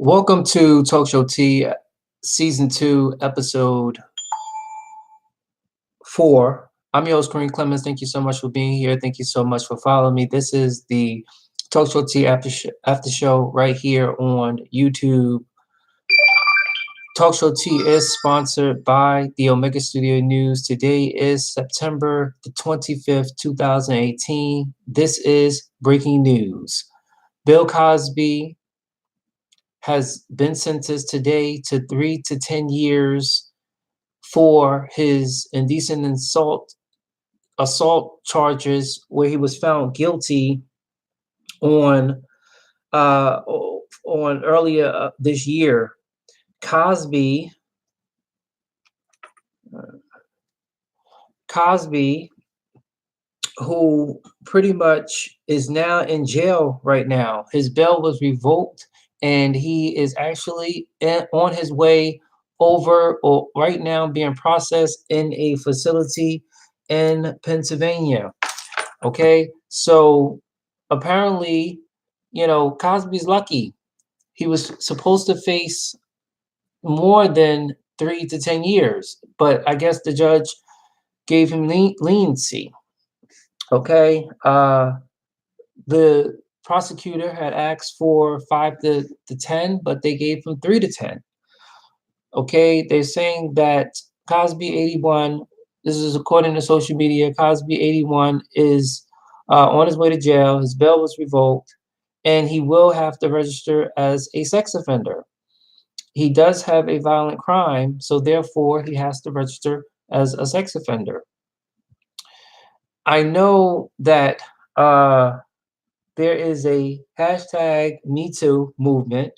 Welcome to Talk Show Tea, Season 2, Episode 4. I'm your host, Kareem Clemens. Thank you so much for being here. Thank you so much for following me. This is the Talk Show Tea after show right here on YouTube. Talk Show Tea is sponsored by the OmegaStudioNews. Today is September the 25th, 2018. This is breaking news. Bill Cosby has been sentenced today to 3 to 10 years for his indecent assault charges, where he was found guilty on uh, on earlier this year. Cosby, Cosby, who pretty much is now in jail right now. His bail was revoked, and he is actually on his way over, or right now being processed in a facility in Pennsylvania. Okay, so apparently, Cosby's lucky. He was supposed to face more than 3 to 10 years, but I guess the judge gave him leniency. Okay, the prosecutor had asked for 5 to 10, but they gave him 3 to 10. Okay, they're saying that Cosby 81, this is according to social media, Cosby 81 is on his way to jail. His bail was revoked, and he will have to register as a sex offender. He does have a violent crime, so therefore he has to register as a sex offender. I know that there is a hashtag #MeToo movement,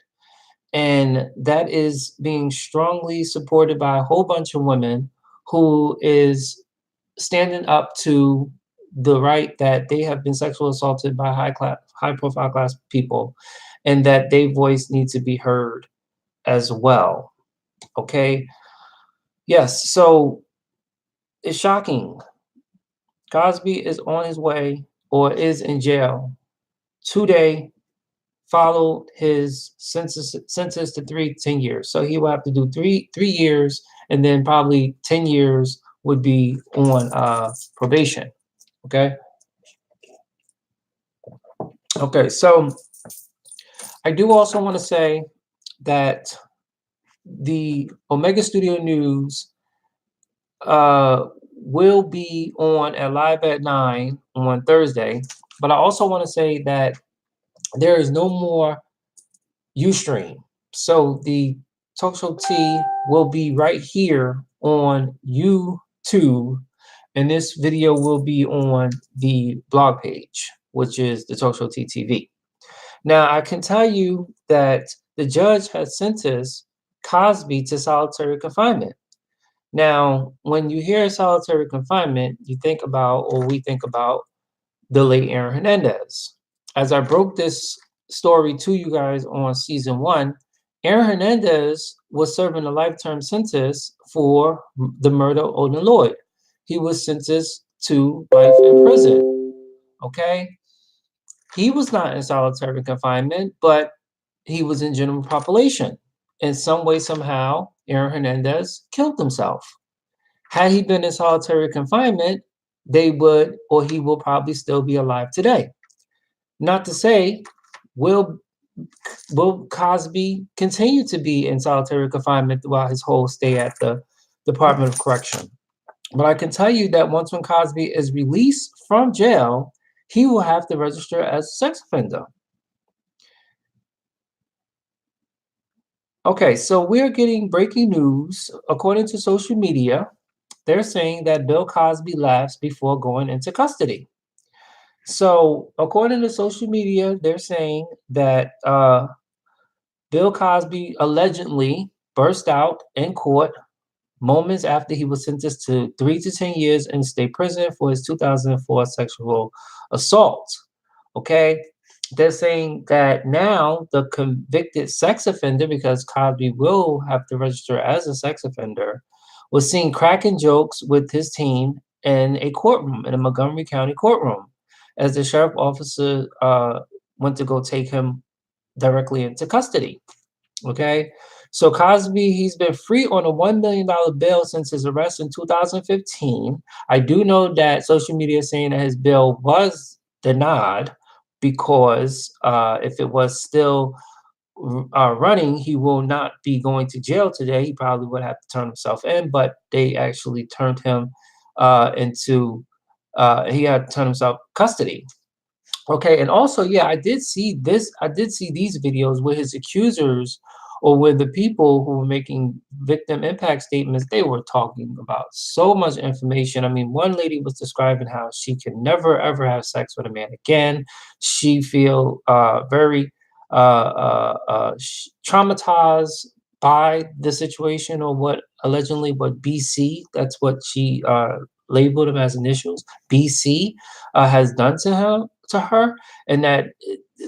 and that is being strongly supported by a whole bunch of women who is standing up to the right that they have been sexually assaulted by high profile class people, and that their voice needs to be heard as well. Okay. Yes. So it's shocking. Cosby is on his way, or is in jail today, followed his sentence to 10 years. So he will have to do three years, and then probably 10 years would be on probation. Okay. Okay. So I do also want to say that the Omega Studio News will be on at live at 9 on Thursday. But I also want to say that there is no more Ustream. So the Talk Show T will be right here on YouTube, and this video will be on the blog page, which is the Talk Show T TV. Now, I can tell you that the judge has sentenced Cosby to solitary confinement. Now, when you hear solitary confinement, you think about, or we think about, the late Aaron Hernandez. As I broke this story to you guys on season 1, Aaron Hernandez was serving a lifetime sentence for the murder of Odin Lloyd. He was sentenced to life in prison. Okay? He was not in solitary confinement, but he was in general population. In some way, somehow, Aaron Hernandez killed himself. Had he been in solitary confinement, they would, or he will probably still be alive today. Not to say, will Cosby continue to be in solitary confinement throughout his whole stay at the Department of Correction? But I can tell you that once when Cosby is released from jail, he will have to register as a sex offender. Okay, so we're getting breaking news. According to social media, they're saying that Bill Cosby laughs before going into custody. So, according to social media, they're saying that Bill Cosby allegedly burst out in court moments after he was sentenced to 3 to 10 years in state prison for his 2004 sexual assault. Okay. They're saying that now the convicted sex offender, because Cosby will have to register as a sex offender, was seen cracking jokes with his team in a courtroom, in a Montgomery County courtroom, as the sheriff officer went to go take him directly into custody. Okay. So Cosby, he's been free on a $1 million bail since his arrest in 2015. I do know that social media is saying that his bail was denied because if it was still running, he will not be going to jail today. He probably would have to turn himself in, but they actually turned him into, he had to turn himself custody. Okay, and also, yeah, I did see this. I did see these videos where his accusers or where the people who were making victim impact statements, they were talking about so much information. I mean, one lady was describing how she can never ever have sex with a man again. She feel very traumatized by the situation or what allegedly what BC, that's what she labeled him as initials, BC has done to her, and that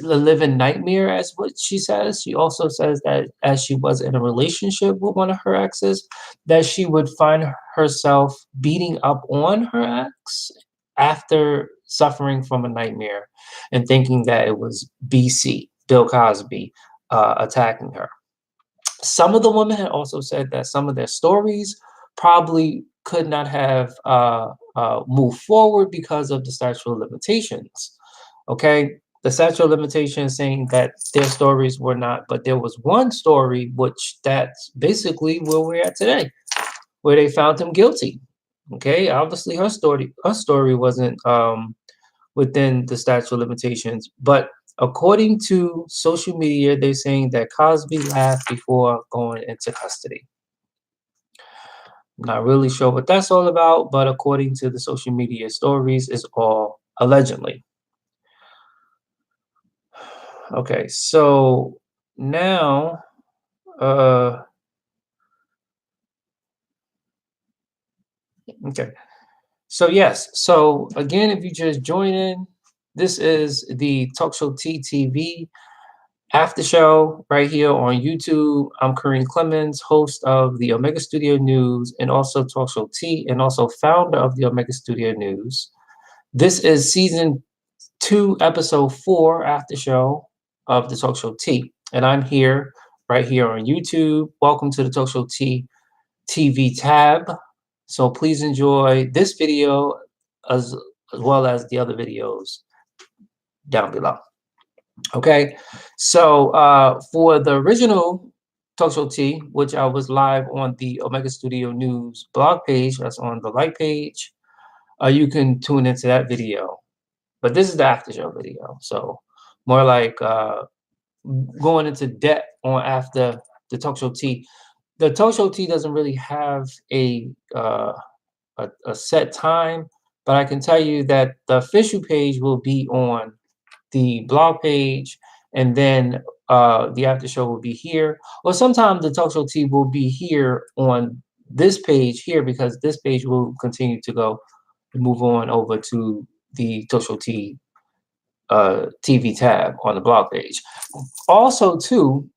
the living nightmare, as what she says. She also says that as she was in a relationship with one of her exes, that she would find herself beating up on her ex after suffering from a nightmare and thinking that it was BC, Bill Cosby, attacking her. Some of the women had also said that some of their stories probably could not have moved forward because of the statute of limitations. Okay, the statute of limitations saying that their stories were not, but there was one story which that's basically where we're at today, where they found him guilty. Okay, obviously her story wasn't within the statute of limitations. But according to social media, they're saying that Cosby laughed before going into custody. Not really sure what that's all about, but according to the social media stories, is all allegedly. Okay, so now, uh, okay, so yes, so again, if you just join in, this is the Talk Show TV After Show right here on YouTube. I'm Kareem Clemens, host of the Omega Studio News and also Talk Show T, and also founder of the Omega Studio News. This is season 2, episode 4, After Show of the Talk Show T. And I'm here right here on YouTube. Welcome to the Talk Show T TV tab. So please enjoy this video as, as well as the other videos down below. Okay, so for the original Talk Show T, which I was live on the Omega Studio News blog page, that's on the like page, you can tune into that video. But this is the after show video, so more like going into depth on after the Talk Show T. The Talk Show T doesn't really have a set time, but I can tell you that the official page will be on the blog page, and then the after show will be here. Or sometimes the Talk Show T will be here on this page here because this page will continue to go and move on over to the Talk Show T TV tab on the blog page. Also, too,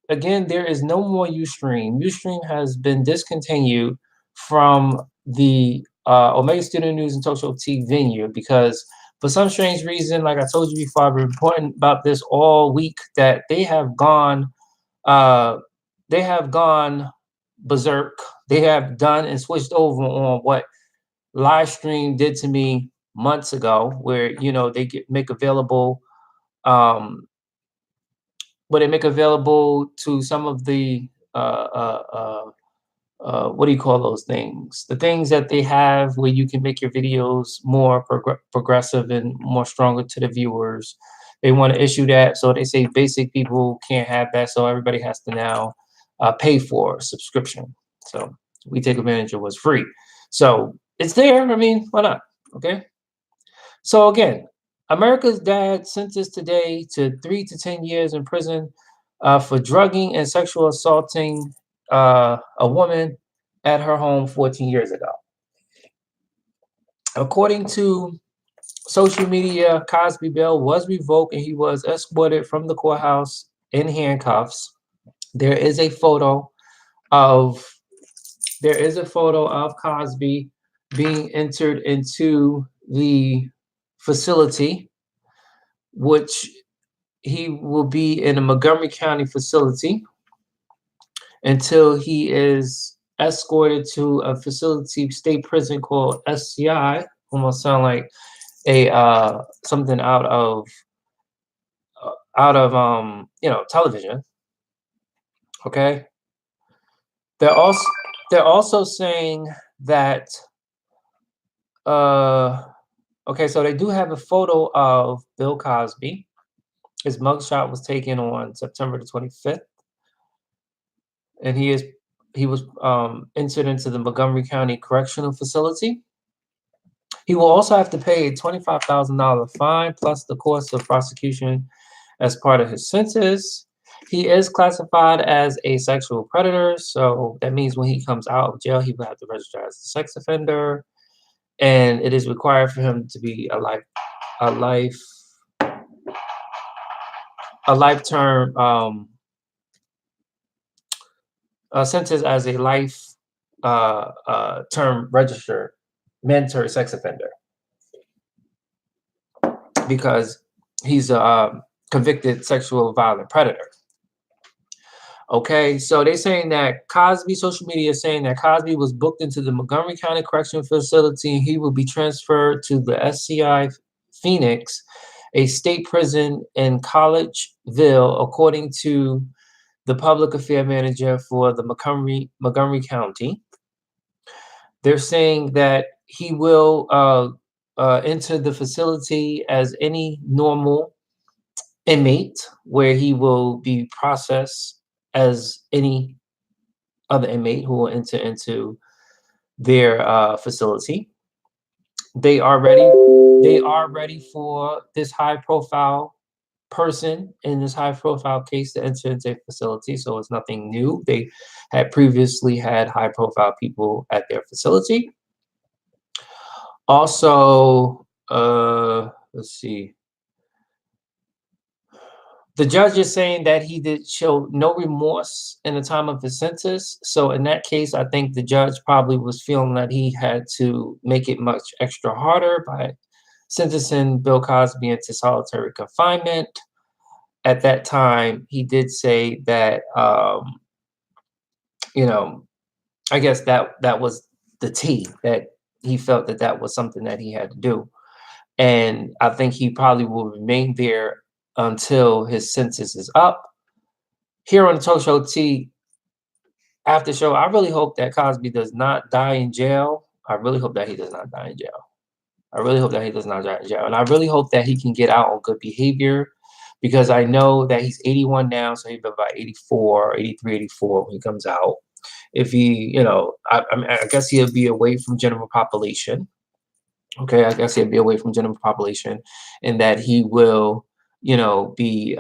again, there is no more Ustream. Ustream has been discontinued from the Omega Studio News and Talk Show T venue because for some strange reason, like I told you before, I've been reporting about this all week that uh, they have gone berserk. They have done and switched over on what Livestream did to me months ago, where they make available um, what they make available to some of the what do you call those things? The things that they have where you can make your videos more progressive and more stronger to the viewers. They want to issue that, so they say basic people can't have that, so everybody has to now pay for a subscription. So we take advantage of what's free. So it's there. I mean, why not? Okay. So again, America's dad sentenced today to 3 to 10 years in prison for drugging and sexual assaulting a woman at her home 14 years ago. According to social media, Cosby bail was revoked and he was escorted from the courthouse in handcuffs. There is a photo of Cosby being entered into the facility, which he will be in a Montgomery County facility. until he is escorted to a facility state prison called SCI. Almost sound like a something out of television. Okay, they're also saying that okay, so they do have a photo of Bill Cosby. His mugshot was taken on September the 25th, and he was entered into the Montgomery County Correctional Facility. He will also have to pay a $25,000 fine plus the cost of prosecution as part of his sentence. He is classified as a sexual predator, so that means when he comes out of jail, he will have to register as a sex offender, and it is required for him to be a life term sentence as a life term registered mandatory sex offender because he's a convicted sexual violent predator. Okay, so they're saying that social media is saying that Cosby was booked into the Montgomery County Correctional Facility and he will be transferred to the SCI Phoenix, a state prison in Collegeville, according to the public affairs manager for the Montgomery County. They're saying that he will enter the facility as any normal inmate, where he will be processed as any other inmate who will enter into their facility. They are ready. They are ready for this high-profile person in this high-profile case to enter into a facility. So it's nothing new. They had previously had high-profile people at their facility. Also, let's see. The judge is saying that he did show no remorse in the time of his sentence. So in that case, I think the judge probably was feeling that he had to make it much extra harder by sentencing Bill Cosby into solitary confinement. At that time, he did say that, I guess that was the T, that he felt that that was something that he had to do. And I think he probably will remain there until his sentence is up. Here on the Talk Show T After Show, I really hope that Cosby does not die in jail. I really hope that he does not die in jail. I really hope that he does not die in jail. And I really hope that he can get out on good behavior, because I know that he's 81 now, so he'll be about 84, 83, 84 when he comes out. If he, I guess he'll be away from general population. Okay, I guess he'll be away from general population, and that he will, be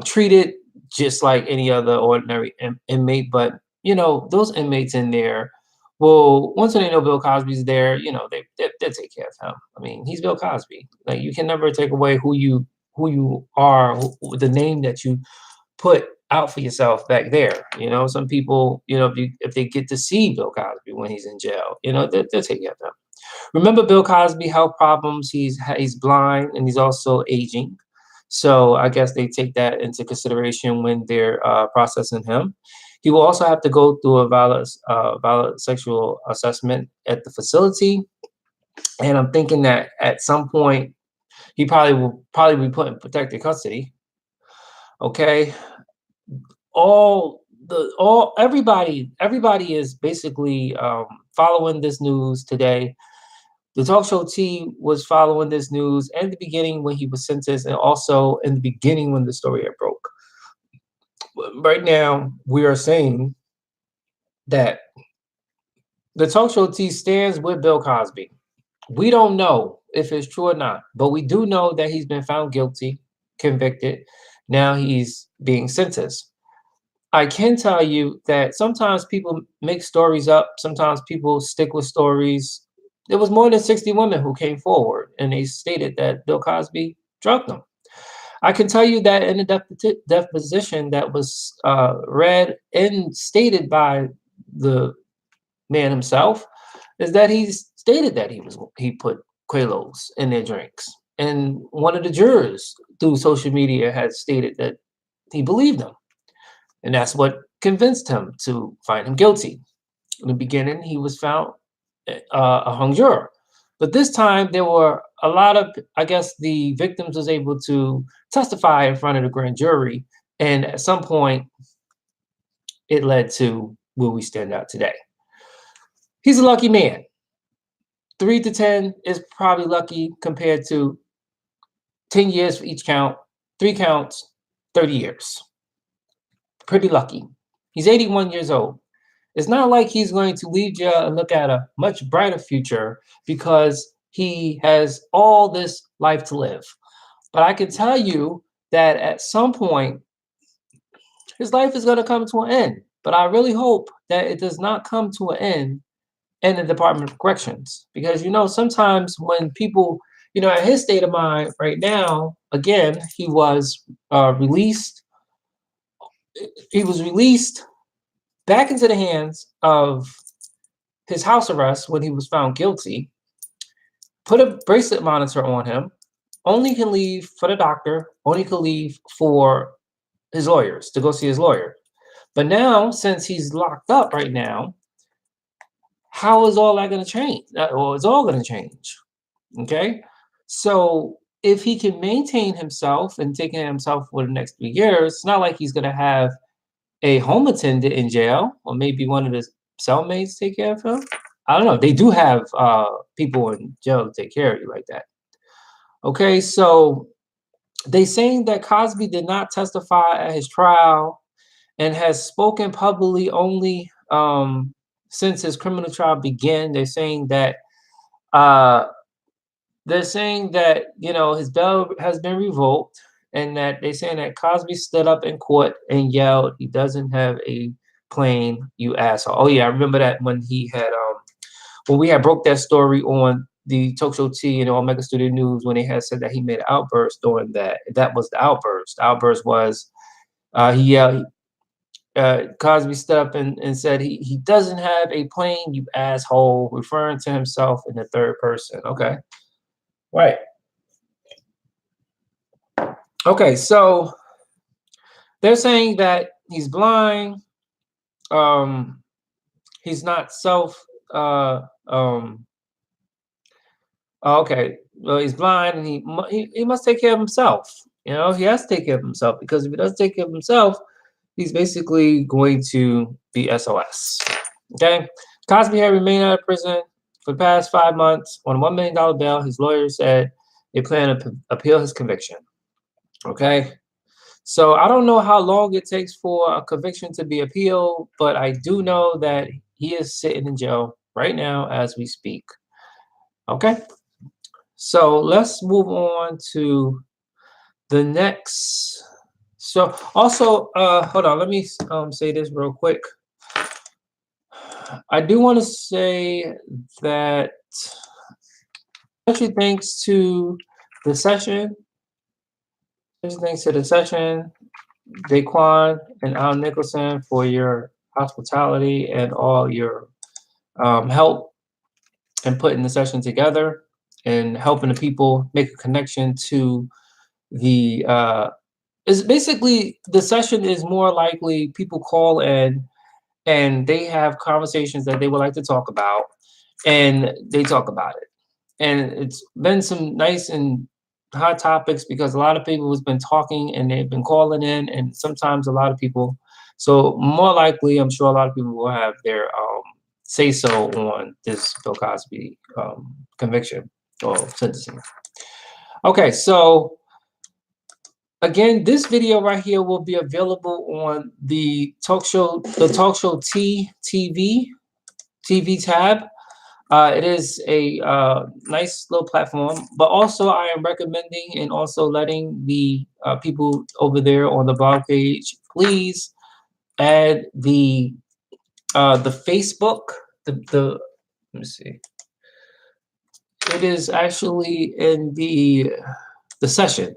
treated just like any other ordinary inmate. But those inmates in there, well, once they know Bill Cosby's there, they take care of him. I mean, he's Bill Cosby. Like, you can never take away who you are, the name that you put out for yourself back there. Some people, if they get to see Bill Cosby when he's in jail, they'll take care of him. Remember Bill Cosby, health problems. He's blind and he's also aging. So I guess they take that into consideration when they're processing him. He will also have to go through a valid sexual assessment at the facility. And I'm thinking that at some point he will be put in protected custody. Okay. Everybody is basically following this news today. The Talk Show T was following this news at the beginning when he was sentenced, and also in the beginning when the story had broke. Right now, we are saying that the Talk Show T stands with Bill Cosby. We don't know if it's true or not, but we do know that he's been found guilty, convicted. Now he's being sentenced. I can tell you that sometimes people make stories up. Sometimes people stick with stories. There was more than 60 women who came forward and they stated that Bill Cosby drugged them. I can tell you that in a deposition that was read and stated by the man himself, is that he stated that he put Quaaludes in their drinks. And one of the jurors through social media had stated that he believed them. And that's what convinced him to find him guilty. In the beginning, he was found a hung juror. But this time, there were a lot of, I guess, the victims was able to testify in front of the grand jury. And at some point, it led to where we stand out today. He's a lucky man. 3 to 10 is probably lucky compared to 10 years for each count, 3 counts, 30 years. Pretty lucky. He's 81 years old. It's not like he's going to leave jail and look at a much brighter future because he has all this life to live. But I can tell you that at some point, his life is going to come to an end. But I really hope that it does not come to an end in the Department of Corrections. Because, sometimes when people, at his state of mind right now, again, he was released. He was released back into the hands of his house arrest when he was found guilty, put a bracelet monitor on him, only can leave for the doctor, only can leave for his lawyers, to go see his lawyer. But now, since he's locked up right now, how is all that going to change? Well, it's all going to change. Okay? So if he can maintain himself and take care of himself for the next 3 years, it's not like he's going to have a home attendant in jail, or maybe one of the cellmates take care of him. I don't know. They do have people in jail to take care of you like that. Okay, so they saying that Cosby did not testify at his trial and has spoken publicly only since his criminal trial began. They're saying that his bail has been revoked, and that they're saying that Cosby stood up in court and yelled, "He doesn't have a plane, you asshole." Oh yeah, I remember that when he had when we had broke that story on the TalkShowTea and OmegaStudioNews, when they had said that he made an outburst during that. That was the outburst. The outburst was he yelled. Cosby stood up and said he doesn't have a plane, you asshole, referring to himself in the third person. Okay, right. Okay, so they're saying that he's blind. He's not okay. Well, he's blind, and he must take care of himself. He has to take care of himself, because if he doesn't take care of himself, he's basically going to be SOS. Okay, Cosby had remained out of prison for the past 5 months on a $1 million bail. His lawyer said they plan to appeal his conviction. Okay, so I don't know how long it takes for a conviction to be appealed, but I do know that he is sitting in jail right now as we speak. Okay, so let's move on to the next. So also, hold on, let me say this real quick. I do want to say that especially thanks to the session, Daquan and Al Nicholson, for your hospitality and all your help in putting the session together and helping the people make a connection to the is basically the session is more likely people call in and they have conversations that they would like to talk about, and they talk about it. And it's been some nice and hot topics, because a lot of people has been talking and they've been calling in, and sometimes a lot of people. So more likely, I'm sure a lot of people will have their say so on this Bill Cosby conviction or sentencing. Okay, so again, this video right here will be available on the TalkShowTea TV tab. It is a nice little platform, but also I am recommending and also letting the people over there on the blog page, please add the Facebook. Let me see. It is actually in the session.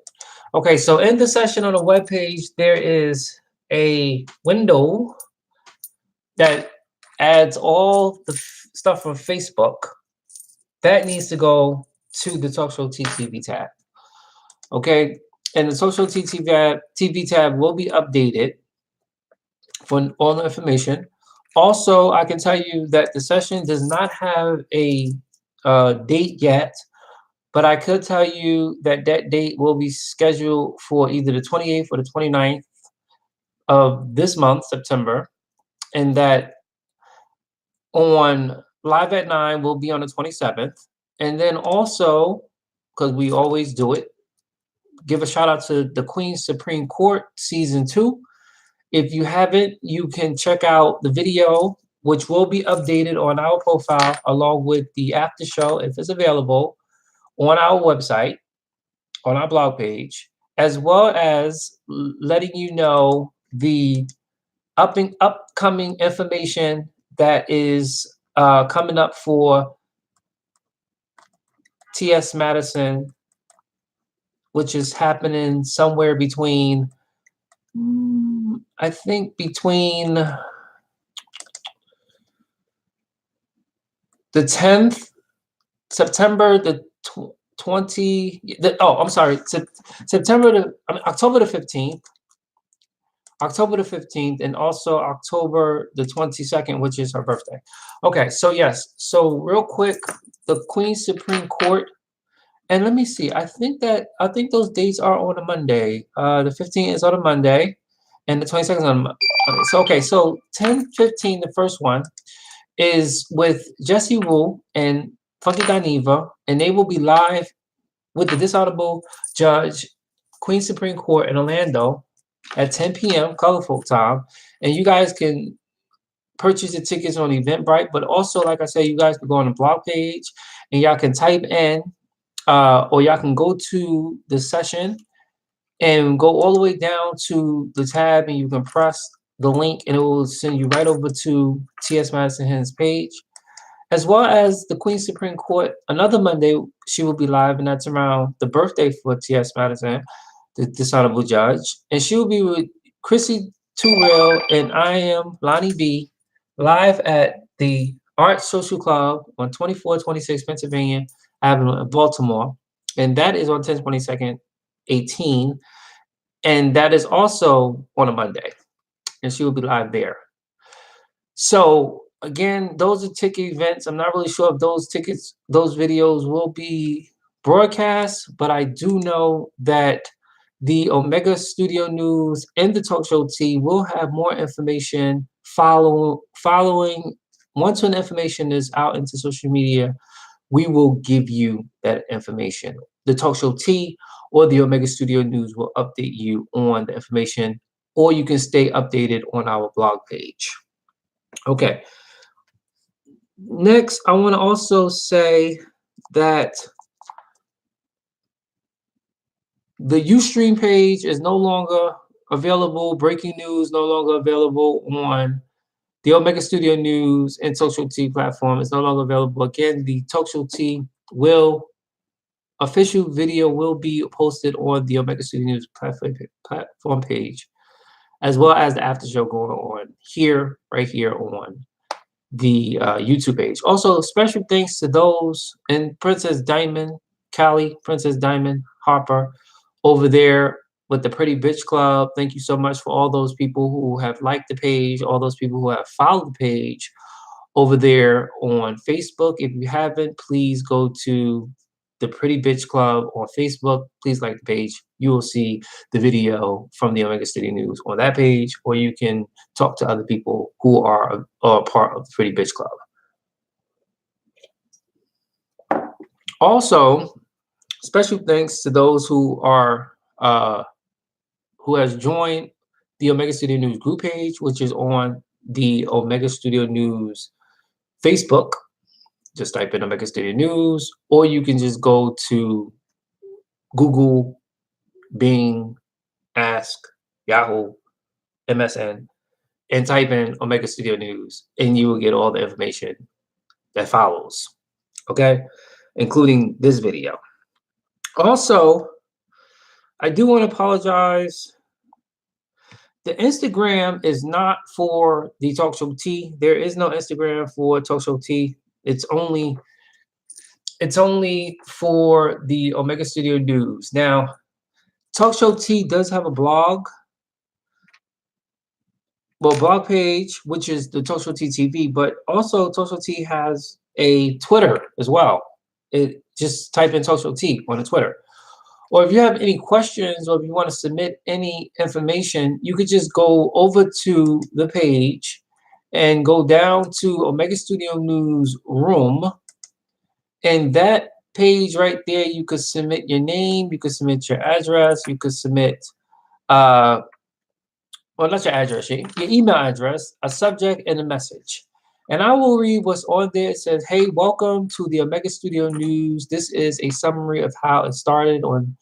Okay, so in the session on the web page, there is a window that adds all the stuff from Facebook. That needs to go to the TalkShowTea TV tab. Okay, and the TalkShowTea TV tab will be updated for all the information. Also, I can tell you that the session does not have a date yet, but I could tell you that that date will be scheduled for either the 28th or the 29th of this month, September, and that on Live at 9 will be on the 27th. And then also, because we always do it, give a shout out to the Queen's Supreme Court Season 2. If you haven't, you can check out the video, which will be updated on our profile along with the after show, if it's available, on our website, on our blog page, as well as letting you know the upcoming information that is coming up for TS Madison, which is happening somewhere between, I think, between the 10th, September the 20, I'm sorry, October the 15th, and also October the 22nd, which is her birthday. Okay, so yes, so real quick, the Queen's Supreme Court, and let me see, I think those dates are on a Monday. The 15th is on a Monday, and the 22nd is on a Monday. So okay, so 10/15, the first one is with Jesse Wu and Funky Dineva, and they will be live with the Dishonorable Judge, Queen Supreme Court in Orlando at 10 p.m. colorful time. And you guys can purchase the tickets on Eventbrite, but also, like I said, you guys can go on the blog page and y'all can type in, or y'all can go to the session and go all the way down to the tab, and you can press the link and it will send you right over to T.S. Madison Hen's page, as well as the Queen Supreme Court. Another Monday, she will be live, and that's around the birthday for T.S. Madison, the Dishonorable Judge. And she will be with Chrissy Too Real, and I am Lonnie B, live at the Art Social Club on 2426 Pennsylvania Avenue in Baltimore. And that is on 10/22/18. And that is also on a Monday. And she will be live there. So again, those are ticket events. I'm not really sure if those videos will be broadcast, but I do know that the Omega Studio News and the TalkShowTea will have more information following. Once when information is out into social media, we will give you that information. The TalkShowTea or the Omega Studio News will update you on the information, or you can stay updated on our blog page. Okay. Next, I want to also say that the Ustream page is no longer available. Breaking news no longer available on the Omega Studio News and TalkShowTea platform. It's no longer available. Again, the TalkShowTea official video will be posted on the Omega Studio News platform page, as well as the after show going on here, right here on the YouTube page. Also, special thanks to those and Princess Diamond, Callie, Princess Diamond Harper over there with the Pretty Bitch Club. Thank you so much for all those people who have liked the page, all those people who have followed the page over there on Facebook. If you haven't, please go to the Pretty Bitch Club on Facebook. Please like the page. You will see the video from the Omega Studio News on that page, or you can talk to other people who are part of the Pretty Bitch Club. Also, special thanks to those who has joined the Omega Studio News group page, which is on the Omega Studio News Facebook. Just type in Omega Studio News, or you can just go to Google, Bing, Ask, Yahoo, MSN, and type in Omega Studio News, and you will get all the information that follows, okay? Including this video. Also, I do want to apologize. The Instagram is not for the TalkShowTea. There is no Instagram for TalkShowTea. It's only for the Omega Studio News. Now, TalkShowTea does have a blog. well, blog page, which is the TalkShowTea TV, but also TalkShowTea has a Twitter as well. It just type in TalkShowTea on the Twitter. Or if you have any questions or if you want to submit any information, you could just go over to the page and go down to Omega Studio News room. And that page right there, you could submit your name, you could submit your address, you could submit uh well, not your address, your email address, a subject, and a message. And I will read what's on there. It says, hey, welcome to the Omega Studio News. This is a summary of how it started on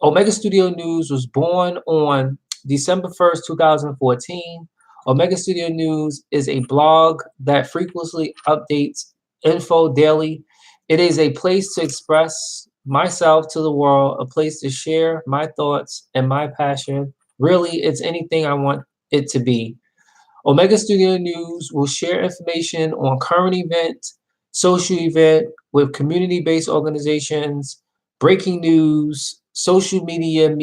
Omega Studio News was born on December 1st, 2014. Omega Studio News is a blog that frequently updates info daily. It is a place to express myself to the world, a place to share my thoughts and my passion. Really, it's anything I want it to be. Omega Studio News will share information on current event, social event with community-based organizations, breaking news, social media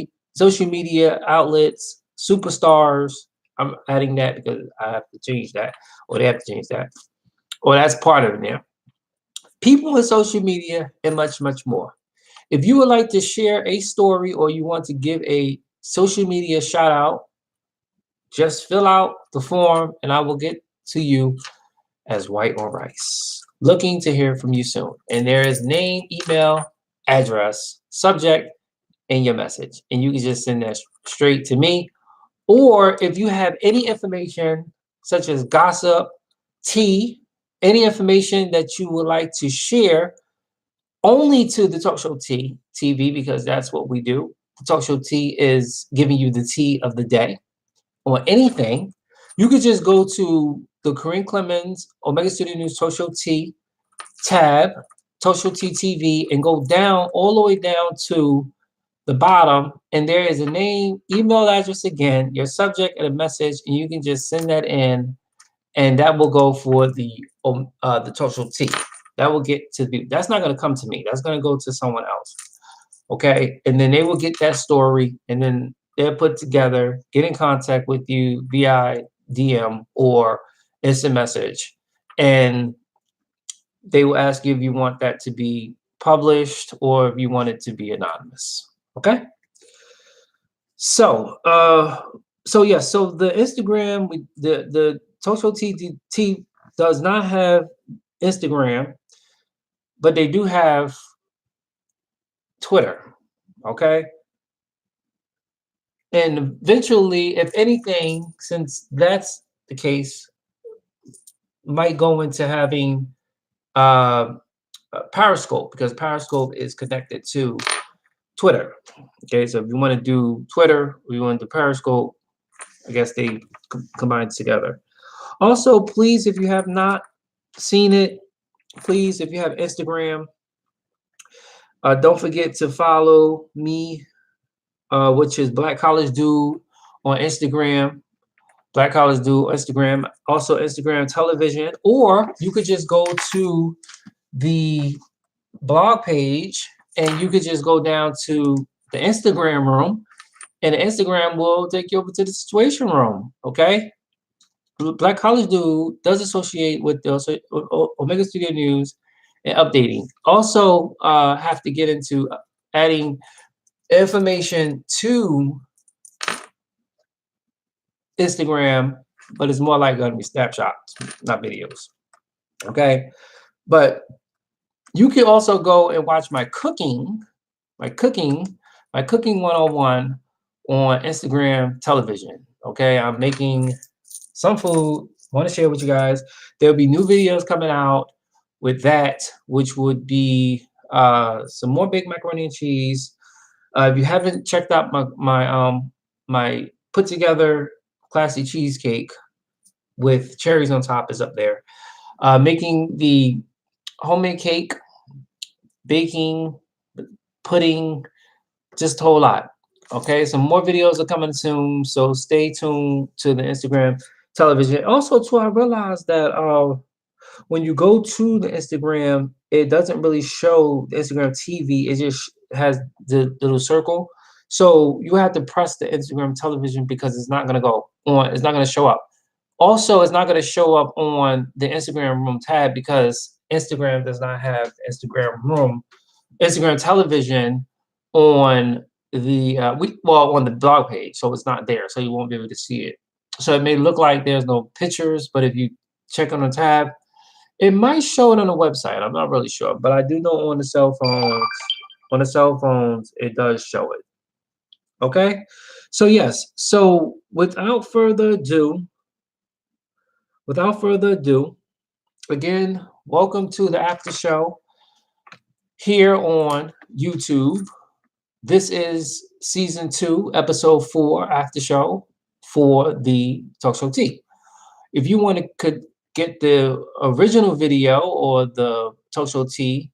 outlets, superstars. I'm adding that because I have to change that, or they have to change that, or that's part of it now. People in social media and much, much more. If you would like to share a story or you want to give a social media shout out, just fill out the form and I will get to you as white on rice. Looking to hear from you soon. And there is name, email, address, subject, and your message. And you can just send that straight to me. Or if you have any information such as gossip, tea, any information that you would like to share only to the Talk Show Tea TV, because that's what we do. The Talk Show Tea is giving you the tea of the day or anything, you could just go to the Kareem Clemens Omega Studio News Talk Show Tea tab, Talk Show Tea TV, and go down all the way down to the bottom, and there is a name, email address again, your subject, and a message, and you can just send that in, and that will go for the Talk Show Tea. That will get to the. That's not going to come to me. That's going to go to someone else. Okay, and then they will get that story, and then they're put together, get in contact with you via DM or instant message, and they will ask you if you want that to be published or if you want it to be anonymous. Okay. So, so the Instagram, the social TT does not have Instagram, but they do have Twitter. Okay. And eventually, if anything, since that's the case, might go into having uh, Periscope, because Periscope is connected to Twitter. Okay, so if you want to do Twitter, or you want to do Periscope, I guess they combine together. Also, please, if you have not seen it, please, if you have Instagram, don't forget to follow me, which is Black College Dude on Instagram. Black College Dude Instagram, also Instagram television, or you could just go to the blog page and you could just go down to the Instagram room, and the Instagram will take you over to the situation room. Okay. Black College Dude does associate with the Omega Studio News and updating. Also, have to get into adding information to Instagram, but it's more like going to be snapshots, not videos. Okay. But you can also go and watch my cooking 101 on Instagram television. Okay. I'm making some food. I want to share with you guys. There'll be new videos coming out with that, which would be some more baked macaroni and cheese. If you haven't checked out my put together classy cheesecake with cherries on top is up there. Making the homemade cake, baking, pudding, just a whole lot. Okay, some more videos are coming soon, so stay tuned to the Instagram television. Also, too, I realized that when you go to the Instagram, it doesn't really show the Instagram TV. It just has the little circle. So you have to press the Instagram television because it's not gonna go on. It's not gonna show up. Also, it's not gonna show up on the Instagram Room tab because Instagram does not have Instagram Room, Instagram television on the on the blog page, so it's not there, so you won't be able to see it. So it may look like there's no pictures, but if you check on the tab, it might show it on the website. I'm not really sure, but I do know on the cell phones, it does show it. Okay. So yes. So without further ado, again, welcome to the after show here on YouTube. This is season 2, episode 4 after show for the Talk Show Tea. If you want to could get the original video or the Talk Show Tea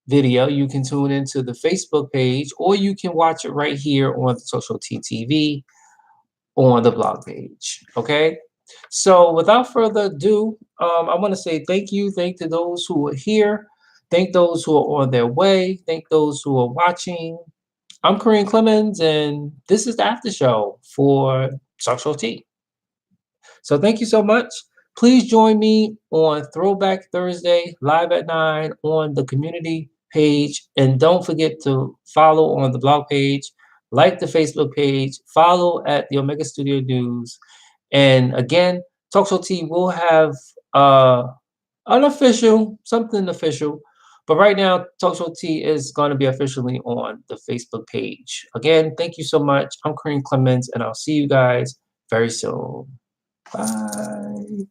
video, you can tune into the Facebook page, or you can watch it right here on the Talk Show Tea TV on the blog page. Okay. So without further ado, I want to say thank you. Thank to those who are here. Thank those who are on their way. Thank those who are watching. I'm Kareem Clemens, and this is the after show for Talk Show Tea. So thank you so much. Please join me on Throwback Thursday, live at 9 on the community page. And don't forget to follow on the blog page, like the Facebook page, follow at the Omega Studio News. And again, Talk Show Tea will have something official. But right now, Talk Show Tea is going to be officially on the Facebook page. Again, thank you so much. I'm Kareem Clemens, and I'll see you guys very soon. Bye.